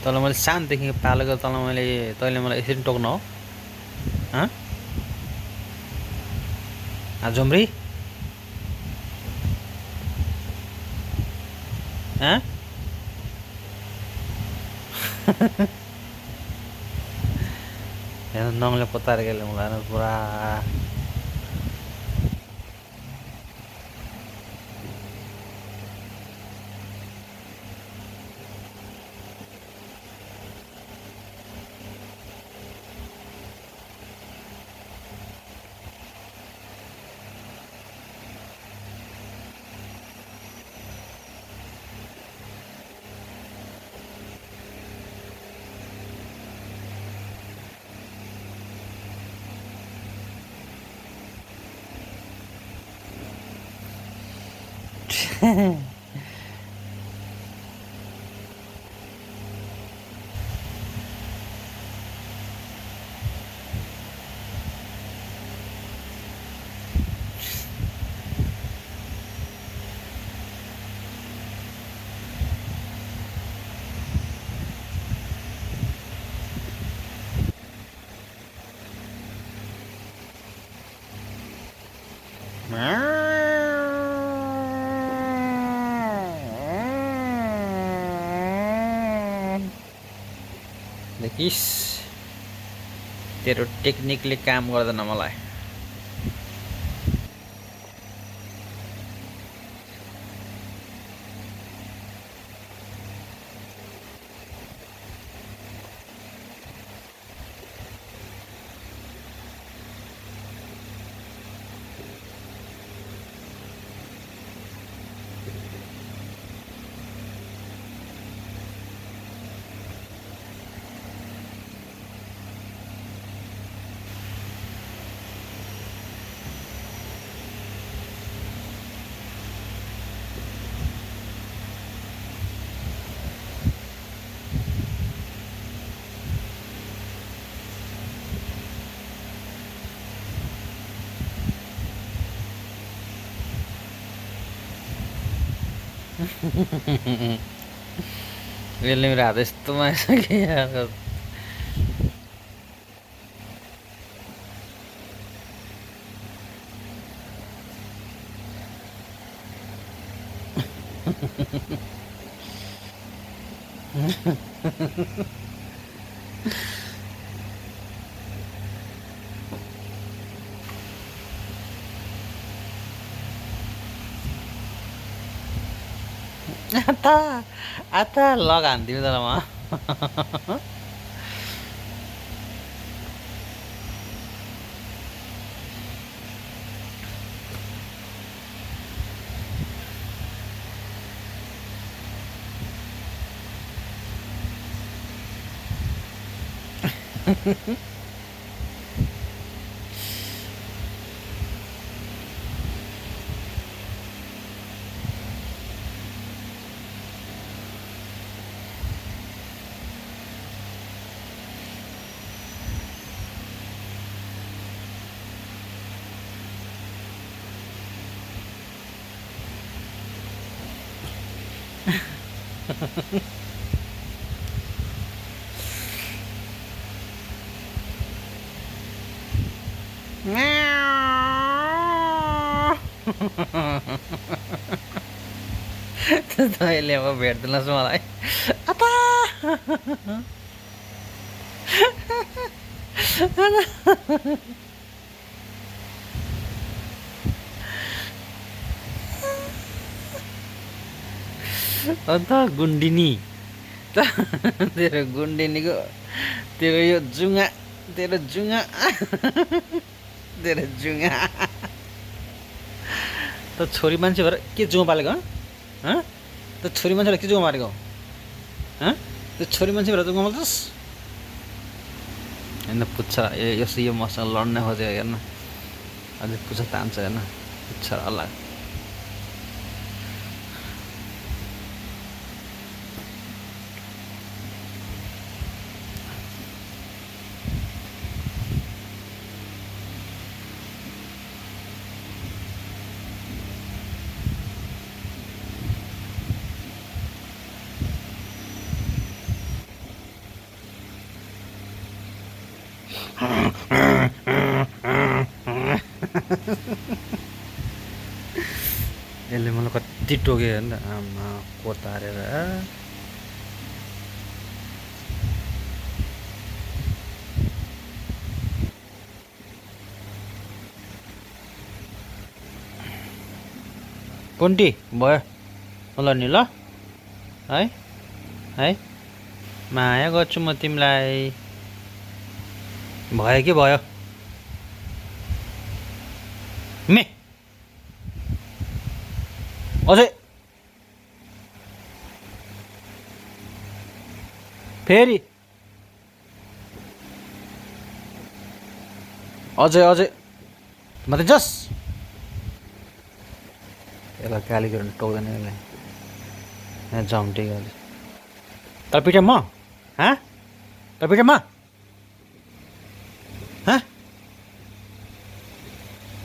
तँलाई मैले सानोदेखि पालेको तैँले मलाई यसरी टोक्न हो? हँ झुम्री हँ हेर्नु नङले पत्ताएर गेले मलाई हेर्नु पुरा देखिस तेरो टेक्निकले काम गर्दैन मलाई यसले मेरो हात यस्तोमा आइसक्यो यार आता आता लग हान्दिउँ तर म तैँले अब भेट्दैनस् मलाई आता अन्त गुन्डिनी तेरो गुन्डिनीको तेरो यो जुङ्गा तेरो जुङ्गा तेरो जुङ्गा त छोरी मान्छे भएर के जुङ्गा पालेको हँ त छोरी मान्छेलाई के जुङ्गा मारेको हँ त्यो छोरी मान्छे भएर जुङ्गा मार्छस् होइन पुच्छ यो मसँग लड्न खोज्यो हेर्न अझै पुच्छ तान्छ हेर्न पुच्छ अल्ला यसले मलाई कति टोक्यो नि त आमा कोतारेर पुन्टी भयो ल नि ल है है माया गर्छु म तिमीलाई भयो कि भयो मे अझै फेरि अझै अझै मात्रै जस यसलाई गाली गर्नु टोक्दैन यसलाई यहाँ झम्टे गाली तर पिटे म तर पिटे म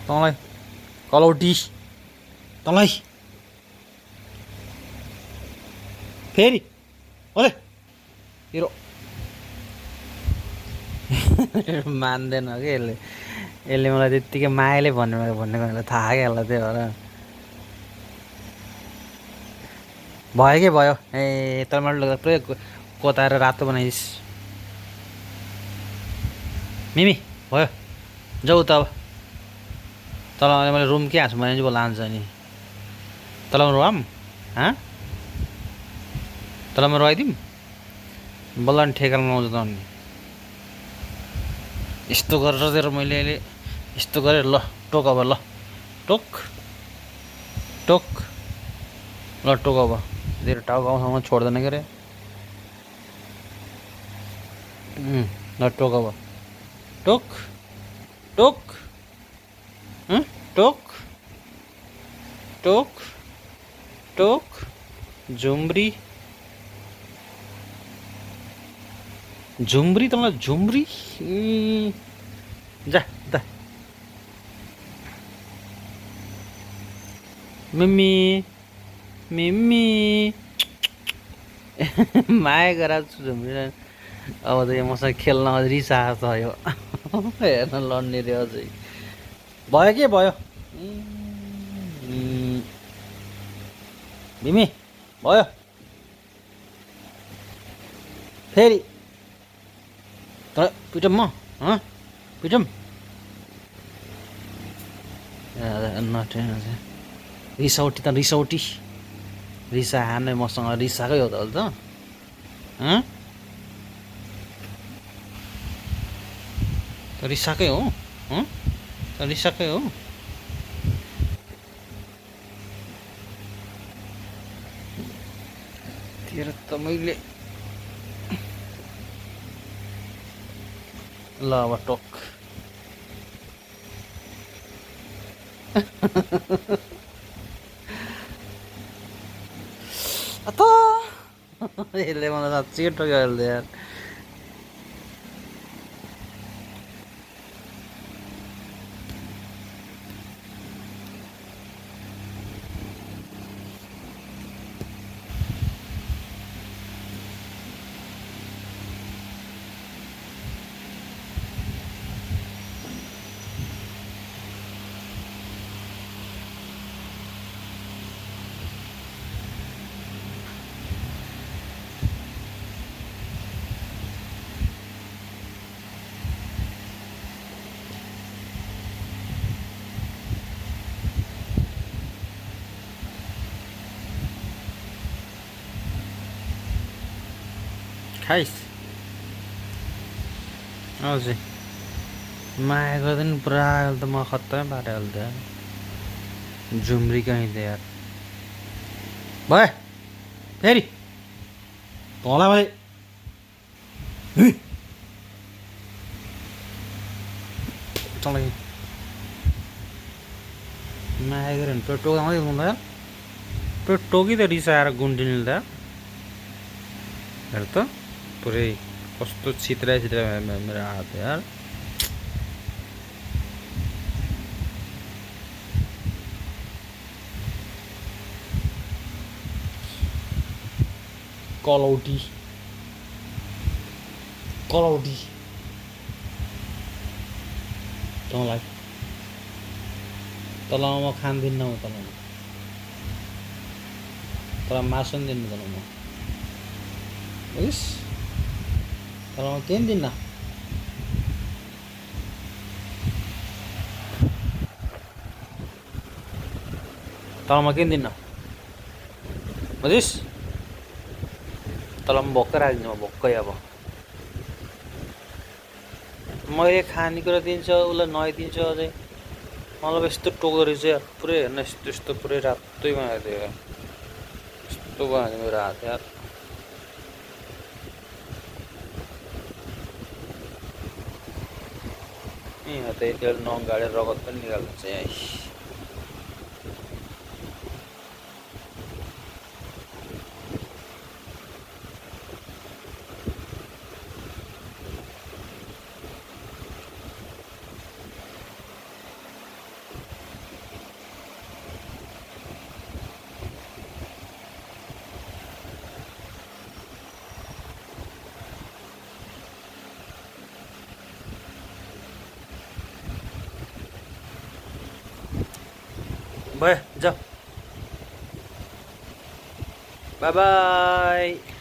तँलाई कलौटी तँलाई फेरि अझै हिरो मान्दैन कि यसले मलाई त्यत्तिकै मायाले भनेको मलाई थाहा क्या यसलाई त्यही भएर भयो कि भयो ए तर मैले पुरै कोताएर रातो बनाइदिस् मिमी भयो जाऊ त अब तल मैले रुम के हाँस्छु भने चाहिँ लान्छ नि तलमा रुम तलमा रुवाइदिउँ बल्ल नि ठेकामा आउँछ त अनि यस्तो गरेर दिएर मैले अहिले यस्तो गरेँ ल टोक अब ल टोक टोक ल टोक अब तेरो टाउको आउँछ छोड्दैन के अरे ल टोक अब टोक टोक टोक टोक टोक झुम्री झुम्री तँलाई झुम्री जा दा मिमी मिमी माया गराएको छु झुम्री अब त यो मसँग खेल्न रिसा छ यो हेर्न लड्ने रे अझै भयो के भयो मिमी भयो फेरि तर पिटम म पिटम रिसौटी त रिसौटी रिसा हान्ने मसँग रिसाकै हो त अहिले त रिसाकै हो रिसाकै हो तेरो त मैले ल अब टोक यसले मलाई साँच्चै टोक्यो अहिले यार खाइस हजुर माया गर्दैन पुरा अहिले त म खत्तमै पारेँ अहिले त झुम्री कहीँ त यार भयो फेरि तँलाई मैले तँलाई माया गऱ्यो भने पेट टोकाउँदै हुँदा पेट टोकी त रिसाएर गुन्डिने त हेर त पुरै कस्तो छित्रा मेरो हात यार कलौटी तँलाई तँलाई म खान्दिनँ म तँलाई मासु नि दिन्न तँलाई म बुझिस् तँलाई म केही नि दिन्न तँलाई म केही नि दिन्न बुझिस् तँलाई म भोक्कै राखिदिन्छु म भोक्कै अब मैले खानेकुरा दिन्छ उसलाई नुहाइदिन्छु अझै मतलब यस्तो टोक्दो रहेछ यार पुरै हेर्न यस्तो यस्तो पुरै रातै बनाइदियो यार यस्तो बनाइदियो मेरो हात यार यहाँ त यति बेला नङ गाडेर रगत पनि निकाल्छ यहाँ भयो जाऊ बाई बाई